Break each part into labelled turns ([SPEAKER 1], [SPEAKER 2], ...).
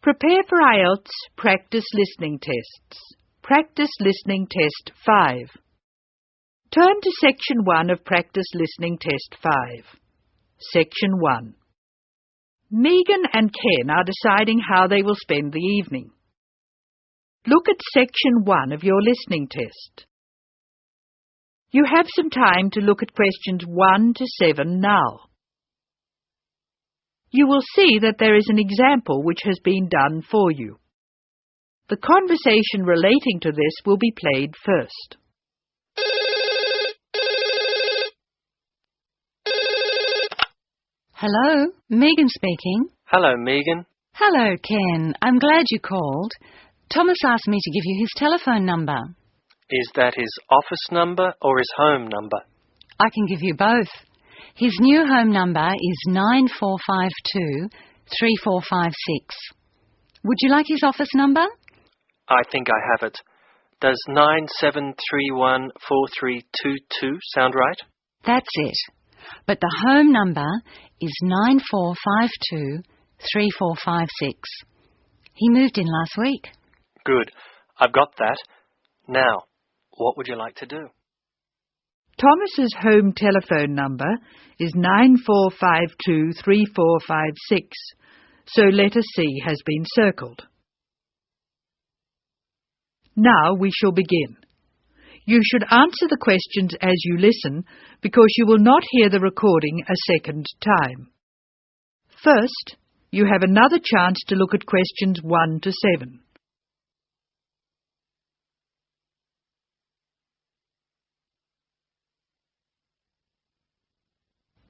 [SPEAKER 1] Prepare for Ielts practice listening tests. Practice listening test 5. Turn to Section 1 of Practice Listening Test 5. Section 1. Megan and Ken are deciding how they will spend the evening. Look at Section 1 of your listening test. You have some time to look at questions 1 to 7 now. You will see that there is an example which has been done for you. The conversation relating to this will be played first.
[SPEAKER 2] Hello, Megan speaking.
[SPEAKER 3] Hello, Megan.
[SPEAKER 2] Hello, Ken. I'm glad you called. Thomas asked me to give you his telephone number.
[SPEAKER 3] Is that his office number or his home number?
[SPEAKER 2] I can give you both. His new home number is 9452-3456. Would you like his office number?
[SPEAKER 3] I think I have it. Does 97314322 sound right?
[SPEAKER 2] That's it. But the home number is 9452-3456. He moved in last week.
[SPEAKER 3] Good. I've got that. Now, what would you like to do?
[SPEAKER 1] Thomas's home telephone number is 9452-3456, so letter C has been circled. Now we shall begin. You should answer the questions as you listen, because you will not hear the recording a second time. First, you have another chance to look at questions 1 to 7.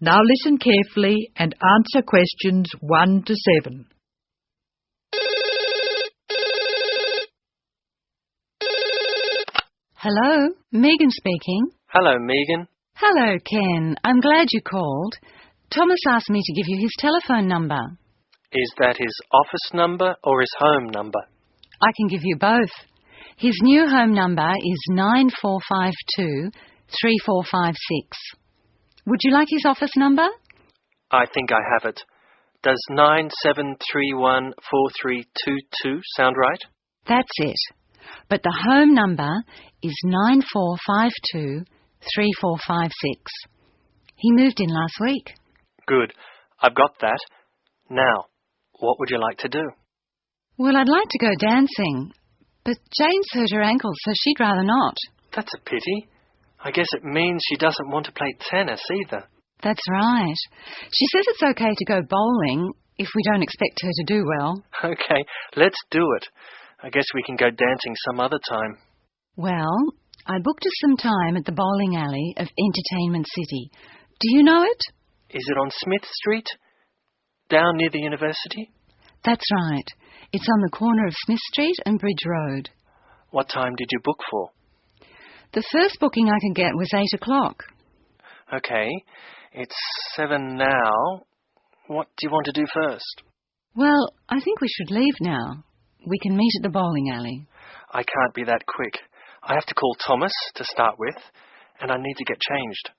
[SPEAKER 1] Now listen carefully and answer questions 1 to 7.
[SPEAKER 2] Hello, Megan speaking.
[SPEAKER 3] Hello, Megan.
[SPEAKER 2] Hello, Ken. I'm glad you called. Thomas asked me to give you his telephone number.
[SPEAKER 3] Is that his office number or his home number?
[SPEAKER 2] I can give you both. His new home number is 9452-3456. Would you like his office number?
[SPEAKER 3] I think I have it. Does 97314322 sound right?
[SPEAKER 2] That's it. But the home number is 9452-3456. He moved in last week.
[SPEAKER 3] Good. I've got that. Now, what would you like to do?
[SPEAKER 2] Well, I'd like to go dancing, but Jane's hurt her ankle, so she'd rather not.
[SPEAKER 3] That's a pity. I guess it means she doesn't want to play tennis either.
[SPEAKER 2] That's right. She says it's okay to go bowling if we don't expect her to do well.
[SPEAKER 3] Okay, let's do it. I guess we can go dancing some other time.
[SPEAKER 2] Well, I booked us some time at the bowling alley of Entertainment City. Do you know it?
[SPEAKER 3] Is it on Smith Street? Down near the university?
[SPEAKER 2] That's right. It's on the corner of Smith Street and Bridge Road.
[SPEAKER 3] What time did you book for?
[SPEAKER 2] The first booking I could get was 8 o'clock.
[SPEAKER 3] Okay, it's 7 now. What do you want to do first?
[SPEAKER 2] Well, I think we should leave now. We can meet at the bowling alley.
[SPEAKER 3] I can't be that quick. I have to call Thomas to start with, and I need to get changed.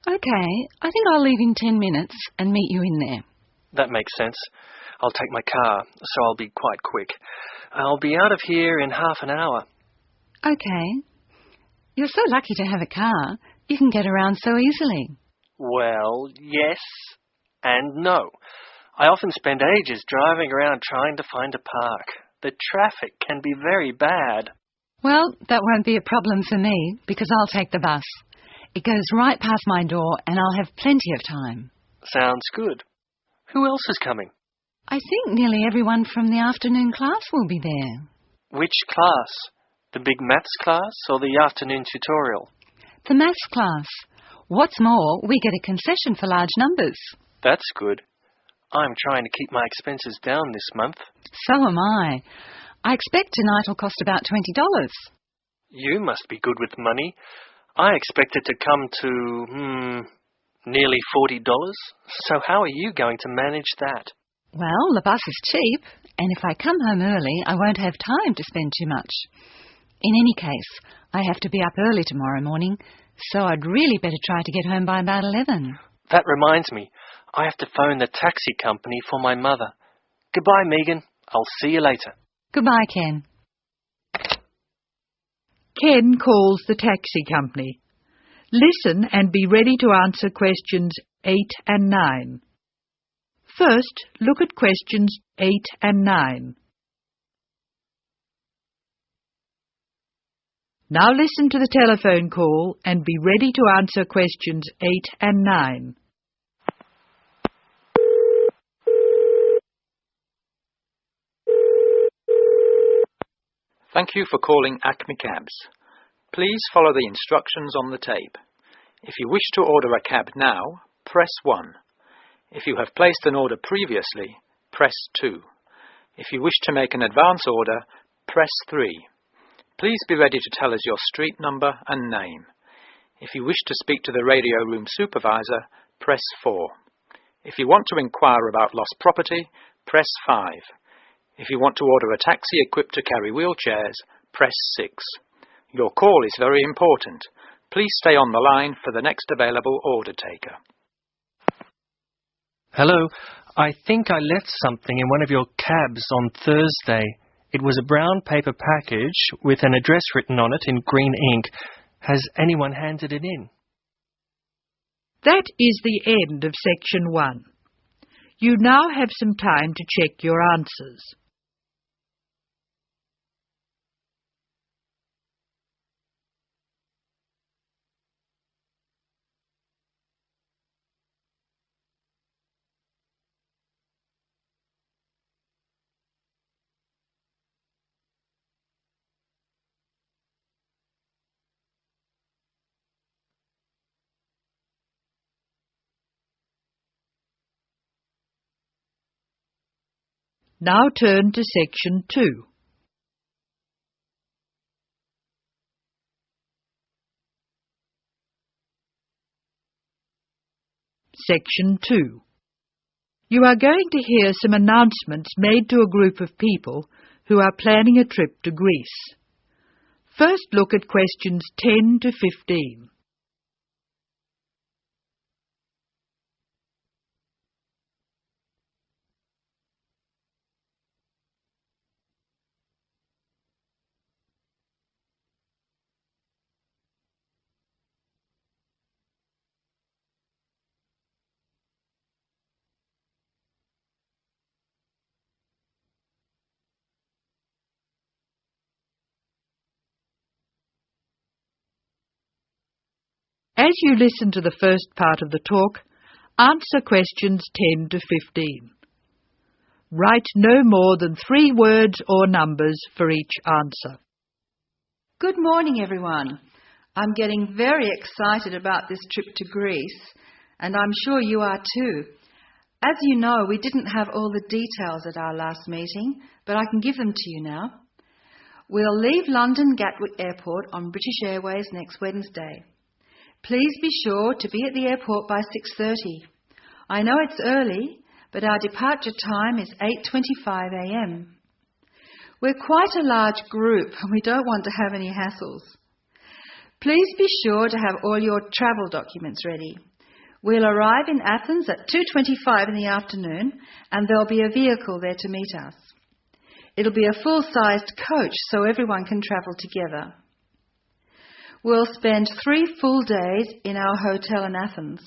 [SPEAKER 2] Okay, I think I'll leave in 10 minutes and meet you in there.
[SPEAKER 3] That makes sense. I'll take my car, so I'll be quite quick. I'll be out of here in half an hour.
[SPEAKER 2] Okay. You're so lucky to have a car. You can get around so easily.
[SPEAKER 3] Well, yes and no. I often spend ages driving around trying to find a park. The traffic can be very bad.
[SPEAKER 2] Well, that won't be a problem for me, because I'll take the bus. It goes right past my door, and I'll have plenty of time.
[SPEAKER 3] Sounds good. Who else is coming?
[SPEAKER 2] I think nearly everyone from the afternoon class will be there.
[SPEAKER 3] Which class? The big maths class or the afternoon tutorial?
[SPEAKER 2] The maths class. What's more, we get a concession for large numbers.
[SPEAKER 3] That's good. I'm trying to keep my expenses down this month.
[SPEAKER 2] So am I. I expect tonight will cost about $20.
[SPEAKER 3] You must be good with money. I expect it to come to, nearly $40. So how are you going to manage that?
[SPEAKER 2] Well, the bus is cheap, and if I come home early, I won't have time to spend too much. In any case, I have to be up early tomorrow morning, so I'd really better try to get home by about 11.
[SPEAKER 3] That reminds me, I have to phone the taxi company for my mother. Goodbye, Megan. I'll see you later.
[SPEAKER 2] Goodbye, Ken.
[SPEAKER 1] Ken calls the taxi company. Listen and be ready to answer questions 8 and 9. First, look at questions 8 and 9. Now listen to the telephone call and be ready to answer questions 8 and 9.
[SPEAKER 4] Thank you for calling Acme Cabs. Please follow the instructions on the tape. If you wish to order a cab now, press 1. If you have placed an order previously, press 2. If you wish to make an advance order, press 3. Please be ready to tell us your street number and name. If you wish to speak to the radio room supervisor, press 4. If you want to inquire about lost property, press 5. If you want to order a taxi equipped to carry wheelchairs, press 6. Your call is very important. Please stay on the line for the next available order taker.
[SPEAKER 3] Hello, I think I left something in one of your cabs on Thursday. It was a brown paper package with an address written on it in green ink. Has anyone handed it in?
[SPEAKER 1] That is the end of section 1. You now have some time to check your answers. Now turn to section 2. Section 2. You are going to hear some announcements made to a group of people who are planning a trip to Greece. First, look at questions 10 to 15. As you listen to the first part of the talk, answer questions 10 to 15. Write no more than 3 words or numbers for each answer.
[SPEAKER 5] Good morning, everyone. I'm getting very excited about this trip to Greece, and I'm sure you are too. As you know, we didn't have all the details at our last meeting, but I can give them to you now. We'll leave London Gatwick Airport on British Airways next Wednesday. Please be sure to be at the airport by 6:30. I know it's early, but our departure time is 8:25 a.m. We're quite a large group and we don't want to have any hassles. Please be sure to have all your travel documents ready. We'll arrive in Athens at 2:25 in the afternoon and there'll be a vehicle there to meet us. It'll be a full-sized coach so everyone can travel together. We'll spend 3 full days in our hotel in Athens,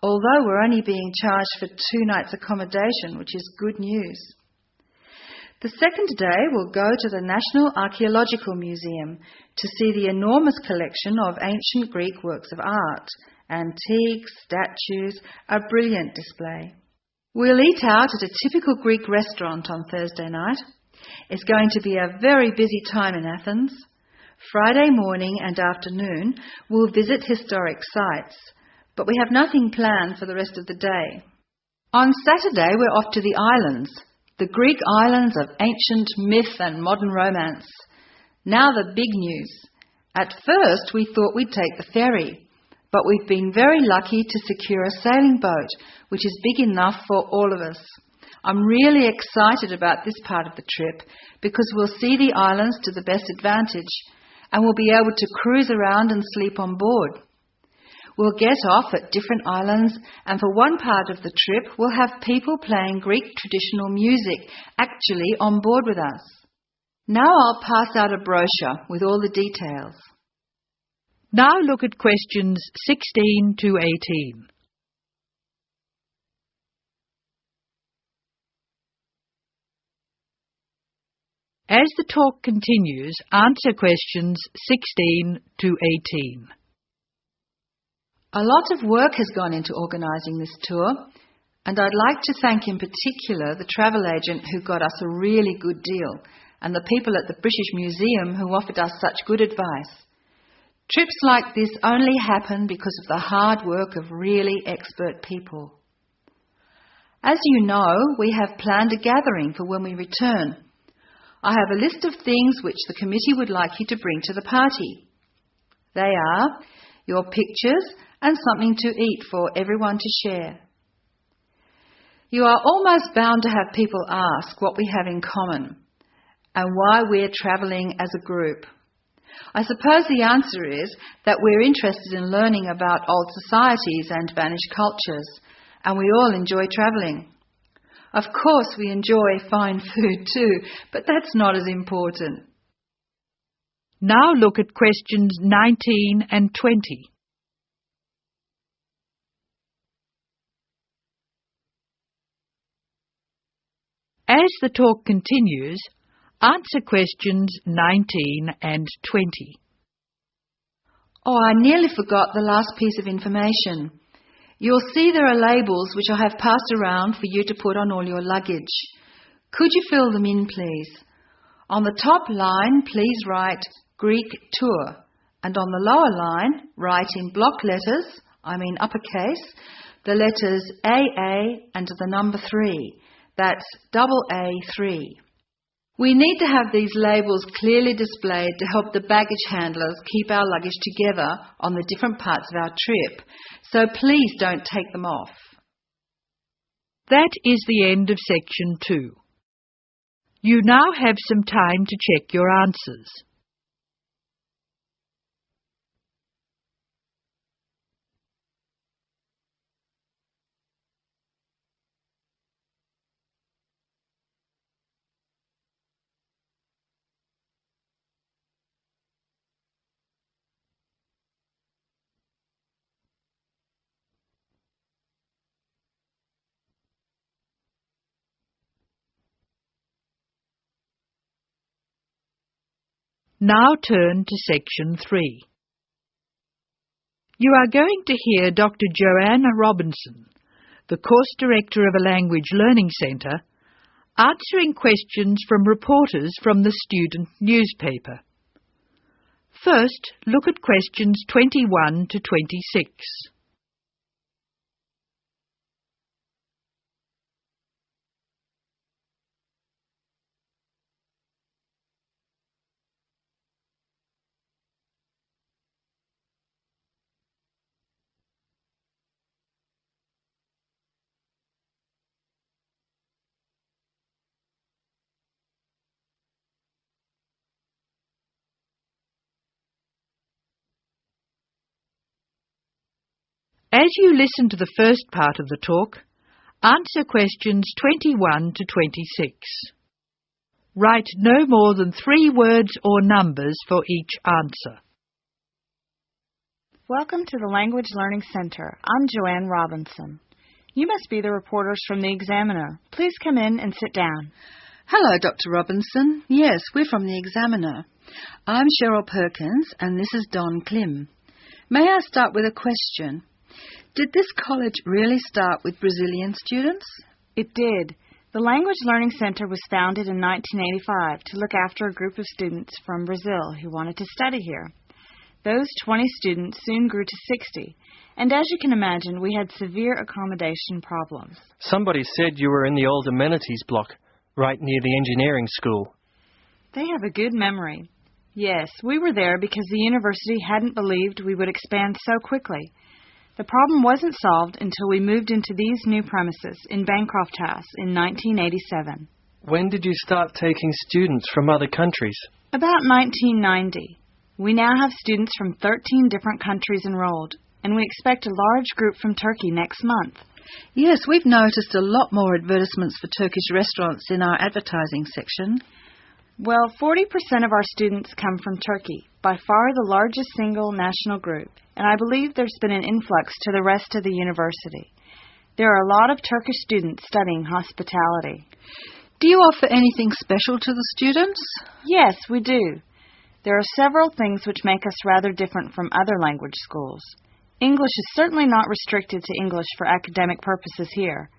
[SPEAKER 5] although we're only being charged for 2 nights accommodation, which is good news. The second day we'll go to the National Archaeological Museum to see the enormous collection of ancient Greek works of art, antiques, statues, a brilliant display. We'll eat out at a typical Greek restaurant on Thursday night. It's going to be a very busy time in Athens. Friday morning and afternoon we'll visit historic sites, but we have nothing planned for the rest of the day. On Saturday we're off to the islands, the Greek islands of ancient myth and modern romance. Now the big news. At first we thought we'd take the ferry, but we've been very lucky to secure a sailing boat, which is big enough for all of us. I'm really excited about this part of the trip because we'll see the islands to the best advantage and we'll be able to cruise around and sleep on board. We'll get off at different islands, and for one part of the trip we'll have people playing Greek traditional music actually on board with us. Now I'll pass out a brochure with all the details.
[SPEAKER 1] Now look at questions 16 to 18. As the talk continues, answer questions 16 to 18.
[SPEAKER 5] A lot of work has gone into organising this tour, and I'd like to thank in particular the travel agent who got us a really good deal, and the people at the British Museum who offered us such good advice. Trips like this only happen because of the hard work of really expert people. As you know, we have planned a gathering for when we return. I have a list of things which the committee would like you to bring to the party. They are your pictures and something to eat for everyone to share. You are almost bound to have people ask what we have in common and why we're travelling as a group. I suppose the answer is that we're interested in learning about old societies and vanished cultures, and we all enjoy travelling. Of course we enjoy fine food too, but that's not as important.
[SPEAKER 1] Now look at questions 19 and 20. As the talk continues, answer questions 19 and 20.
[SPEAKER 5] Oh, I nearly forgot the last piece of information. You'll see there are labels which I have passed around for you to put on all your luggage. Could you fill them in, please? On the top line, please write Greek tour, and on the lower line, write in block letters, uppercase, the letters AA and the number 3. That's AA3. We need to have these labels clearly displayed to help the baggage handlers keep our luggage together on the different parts of our trip, so please don't take them off.
[SPEAKER 1] That is the end of section 2. You now have some time to check your answers. Now turn to section 3. You are going to hear Dr. Joanna Robinson, the course director of a language learning centre, answering questions from reporters from the student newspaper. First, look at questions 21 to 26. As you listen to the first part of the talk, answer questions 21 to 26. Write no more than 3 words or numbers for each answer.
[SPEAKER 6] Welcome to the Language Learning Center. I'm Joanne Robinson. You must be the reporters from the Examiner. Please come in and sit down.
[SPEAKER 5] Hello, Dr. Robinson. Yes, we're from the Examiner. I'm Cheryl Perkins and this is Don Klim. May I start with a question? Did this college really start with Brazilian students?
[SPEAKER 6] It did. The Language Learning Center was founded in 1985 to look after a group of students from Brazil who wanted to study here. Those 20 students soon grew to 60, and as you can imagine, we had severe accommodation problems.
[SPEAKER 3] Somebody said you were in the old amenities block, right near the engineering school.
[SPEAKER 6] They have a good memory. Yes, we were there because the university hadn't believed we would expand so quickly. The problem wasn't solved until we moved into these new premises in Bancroft House in 1987.
[SPEAKER 3] When did you start taking students from other countries?
[SPEAKER 6] About 1990. We now have students from 13 different countries enrolled. and we expect a large group from Turkey next month.
[SPEAKER 5] Yes, we've noticed a lot more advertisements for Turkish restaurants in our advertising section.
[SPEAKER 6] Well, 40% of our students come from Turkey, by far the largest single national group, and I believe there's been an influx to the rest of the university. There are a lot of Turkish students studying hospitality.
[SPEAKER 5] Do you offer anything special to the students?
[SPEAKER 6] Yes, we do. There are several things which make us rather different from other language schools. English is certainly not restricted to English for academic purposes here.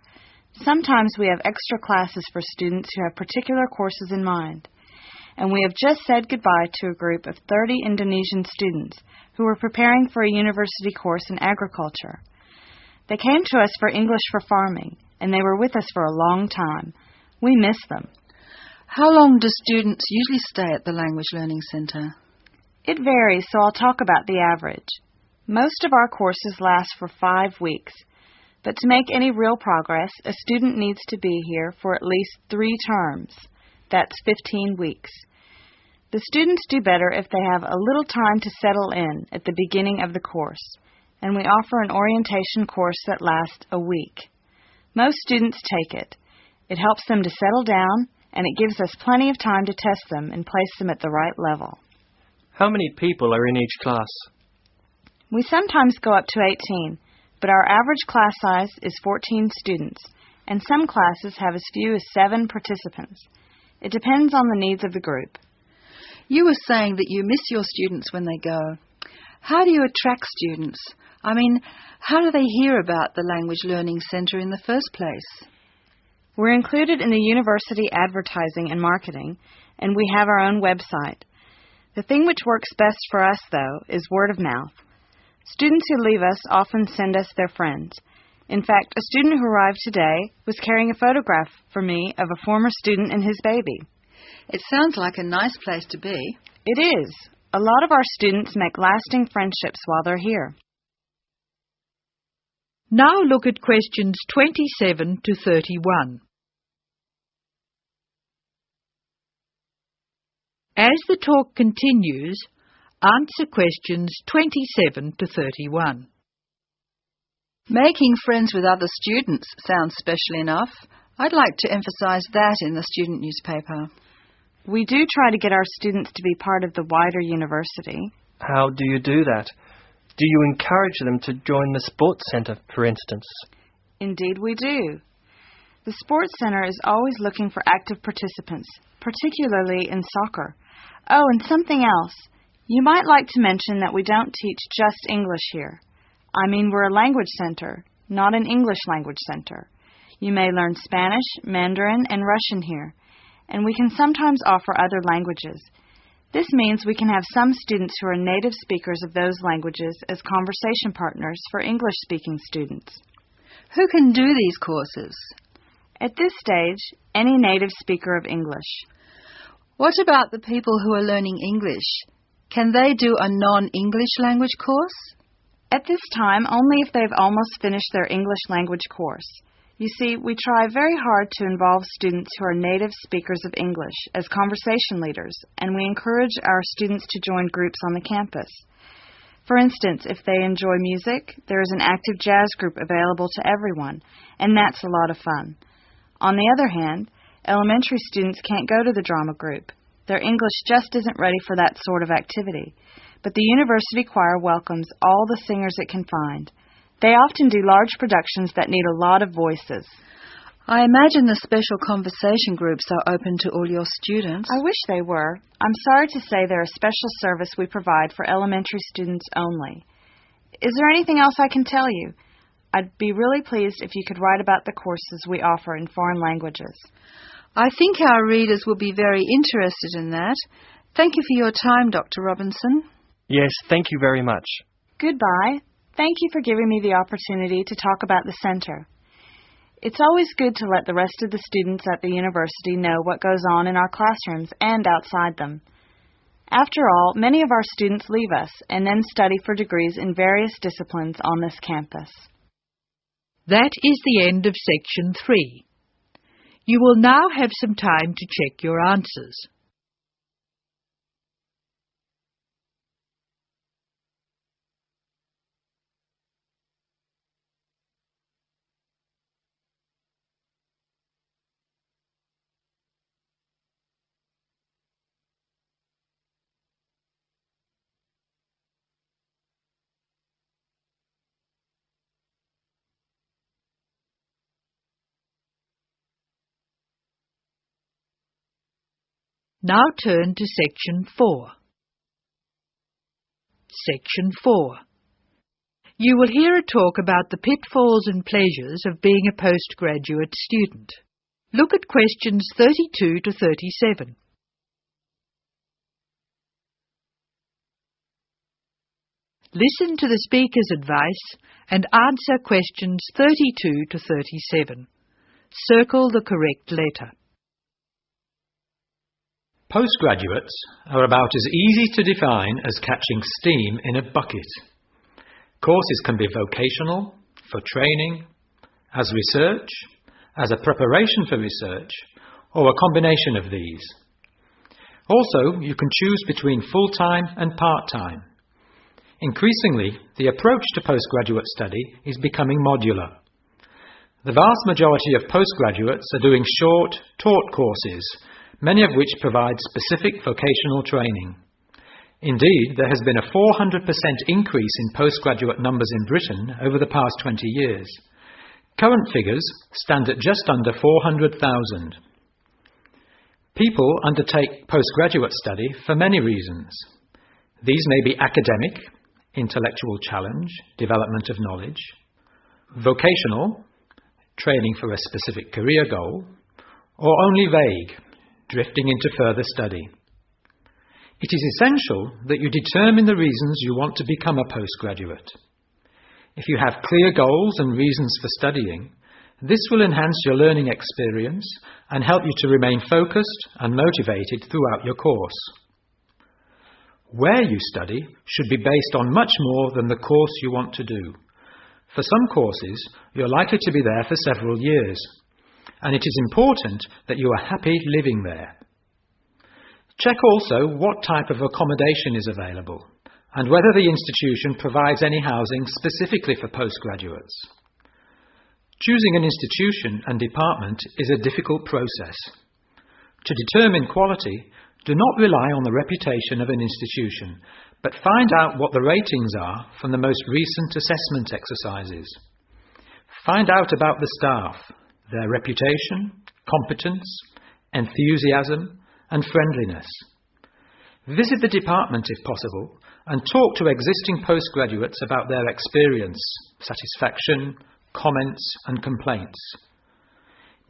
[SPEAKER 6] Sometimes we have extra classes for students who have particular courses in mind. And we have just said goodbye to a group of 30 Indonesian students who were preparing for a university course in agriculture. They came to us for English for farming, and they were with us for a long time. We miss them.
[SPEAKER 5] How long do students usually stay at the Language Learning Centre?
[SPEAKER 6] It varies, so I'll talk about the average. Most of our courses last for 5 weeks, but to make any real progress, a student needs to be here for at least 3 terms. That's 15 weeks. The students do better if they have a little time to settle in at the beginning of the course, and we offer an orientation course that lasts a week. Most students take it. It helps them to settle down, and it gives us plenty of time to test them and place them at the right level.
[SPEAKER 3] How many people are in each class?
[SPEAKER 6] We sometimes go up to 18, but our average class size is 14 students, and some classes have as few as 7 participants. It depends on the needs of the group.
[SPEAKER 5] You were saying that you miss your students when they go. How do you attract students? I mean, how do they hear about the Language Learning Centre in the first place?
[SPEAKER 6] We're included in the university advertising and marketing, and we have our own website. The thing which works best for us, though, is word of mouth. Students who leave us often send us their friends. In fact, a student who arrived today was carrying a photograph for me of a former student and his baby.
[SPEAKER 5] It sounds like a nice place to be.
[SPEAKER 6] It is. A lot of our students make lasting friendships while they're here.
[SPEAKER 1] Now look at questions 27 to 31. As the talk continues, answer questions 27 to 31.
[SPEAKER 5] Making friends with other students sounds special enough. I'd like to emphasize that in the student newspaper.
[SPEAKER 6] We do try to get our students to be part of the wider university.
[SPEAKER 3] How do you do that? Do you encourage them to join the sports centre, for instance?
[SPEAKER 6] Indeed we do. The sports centre is always looking for active participants, particularly in soccer. Oh, and something else. You might like to mention that we don't teach just English here. I mean, we're a language centre, not an English language centre. You may learn Spanish, Mandarin, and Russian here, and we can sometimes offer other languages. This means we can have some students who are native speakers of those languages as conversation partners for English-speaking students.
[SPEAKER 5] Who can do these courses?
[SPEAKER 6] At this stage, any native speaker of English.
[SPEAKER 5] What about the people who are learning English? Can they do a non-English language course?
[SPEAKER 6] At this time, only if they've almost finished their English language course. You see, we try very hard to involve students who are native speakers of English as conversation leaders, and we encourage our students to join groups on the campus. For instance, if they enjoy music, there is an active jazz group available to everyone, and that's a lot of fun. On the other hand, elementary students can't go to the drama group. Their English just isn't ready for that sort of activity. But the university choir welcomes all the singers it can find. They often do large productions that need a lot of voices.
[SPEAKER 5] I imagine the special conversation groups are open to all your students.
[SPEAKER 6] I wish they were. I'm sorry to say they're a special service we provide for elementary students only. Is there anything else I can tell you? I'd be really pleased if you could write about the courses we offer in foreign languages.
[SPEAKER 5] I think our readers will be very interested in that. Thank you for your time, Dr. Robinson.
[SPEAKER 3] Yes, thank you very much.
[SPEAKER 6] Goodbye. Thank you for giving me the opportunity to talk about the center. It's always good to let the rest of the students at the university know what goes on in our classrooms and outside them. After all, many of our students leave us and then study for degrees in various disciplines on this campus.
[SPEAKER 1] That is the end of section 3. You will now have some time to check your answers. Now turn to Section 4. Section 4. You will hear a talk about the pitfalls and pleasures of being a postgraduate student. Look at questions 32 to 37. Listen to the speaker's advice and answer questions 32 to 37. Circle the correct letter.
[SPEAKER 4] Postgraduates are about as easy to define as catching steam in a bucket. Courses can be vocational, for training, as research, as a preparation for research, or a combination of these. Also, you can choose between full-time and part-time. Increasingly, the approach to postgraduate study is becoming modular. The vast majority of postgraduates are doing short, taught courses, many of which provide specific vocational training. Indeed, there has been a 400% increase in postgraduate numbers in Britain over the past 20 years. Current figures stand at just under 400,000. People undertake postgraduate study for many reasons. These may be academic, intellectual challenge, development of knowledge; vocational, training for a specific career goal; or only vague, drifting into further study. It is essential that you determine the reasons you want to become a postgraduate. If you have clear goals and reasons for studying, this will enhance your learning experience and help you to remain focused and motivated throughout your course. Where you study should be based on much more than the course you want to do. For some courses, you're likely to be there for several years, and it is important that you are happy living there. Check also what type of accommodation is available, and whether the institution provides any housing specifically for postgraduates. Choosing an institution and department is a difficult process. To determine quality, do not rely on the reputation of an institution, but find out what the ratings are from the most recent assessment exercises. Find out about the staff, their reputation, competence, enthusiasm, and friendliness. Visit the department if possible and talk to existing postgraduates about their experience, satisfaction, comments and complaints.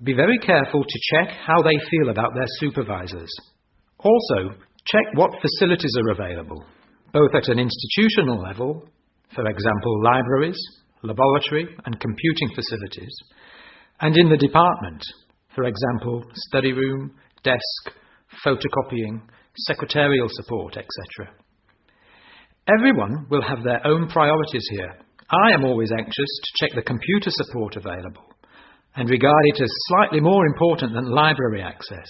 [SPEAKER 4] Be very careful to check how they feel about their supervisors. Also, check what facilities are available, both at an institutional level, for example libraries, laboratory and computing facilities, and in the department, for example study room, desk, photocopying, secretarial support, etc. Everyone will have their own priorities here. I am always anxious to check the computer support available and regard it as slightly more important than library access.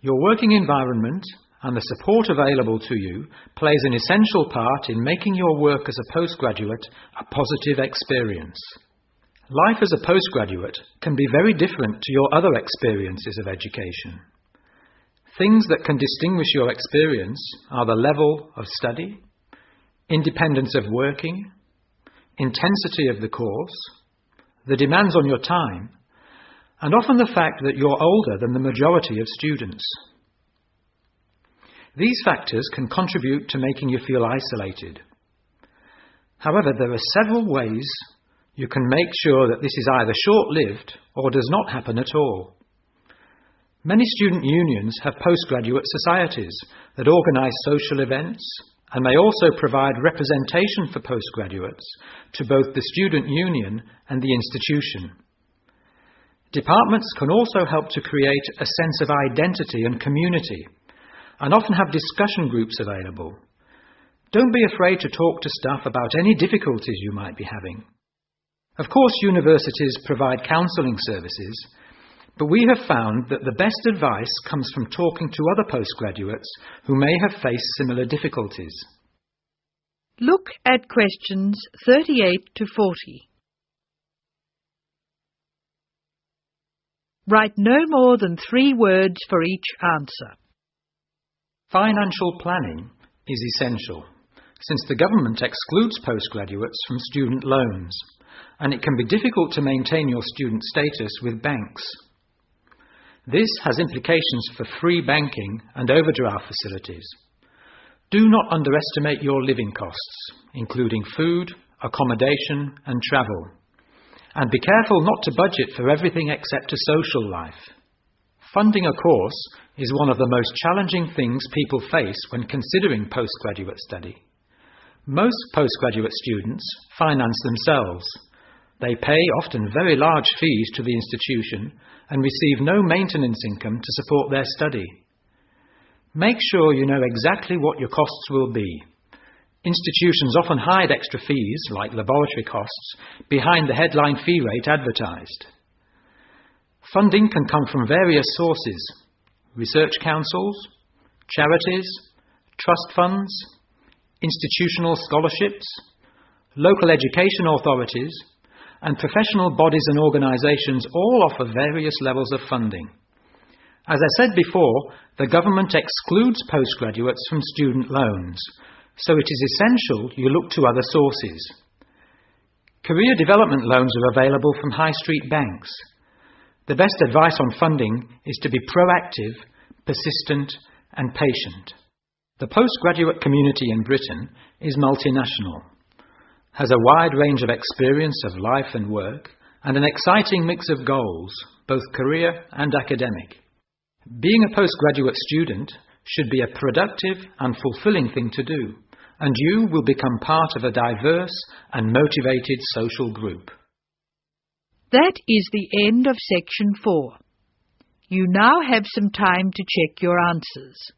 [SPEAKER 4] Your working environment and the support available to you plays an essential part in making your work as a postgraduate a positive experience. Life as a postgraduate can be very different to your other experiences of education. Things that can distinguish your experience are the level of study, independence of working, intensity of the course, the demands on your time, and often the fact that you're older than the majority of students. These factors can contribute to making you feel isolated. However, there are several ways you can make sure that this is either short-lived or does not happen at all. Many student unions have postgraduate societies that organise social events and may also provide representation for postgraduates to both the student union and the institution. Departments can also help to create a sense of identity and community, and often have discussion groups available. Don't be afraid to talk to staff about any difficulties you might be having. Of course, universities provide counselling services, but we have found that the best advice comes from talking to other postgraduates who may have faced similar difficulties.
[SPEAKER 1] Look at questions 38 to 40. Write no more than 3 words for each answer.
[SPEAKER 4] Financial planning is essential, since the government excludes postgraduates from student loans, and it can be difficult to maintain your student status with banks. This has implications for free banking and overdraft facilities. Do not underestimate your living costs, including food, accommodation and travel. And be careful not to budget for everything except a social life. Funding a course is one of the most challenging things people face when considering postgraduate study. Most postgraduate students finance themselves. They pay often very large fees to the institution and receive no maintenance income to support their study. Make sure you know exactly what your costs will be. Institutions often hide extra fees, like laboratory costs, behind the headline fee rate advertised. Funding can come from various sources: research councils, charities, trust funds, institutional scholarships, local education authorities, and professional bodies and organisations all offer various levels of funding. As I said before, the government excludes postgraduates from student loans, so it is essential you look to other sources. Career development loans are available from high street banks. The best advice on funding is to be proactive, persistent and patient. The postgraduate community in Britain is multinational, has a wide range of experience of life and work, and an exciting mix of goals, both career and academic. Being a postgraduate student should be a productive and fulfilling thing to do, and you will become part of a diverse and motivated social group.
[SPEAKER 1] That is the end of section 4. You now have some time to check your answers.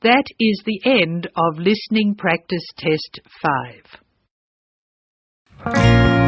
[SPEAKER 1] That is the end of listening practice test 5.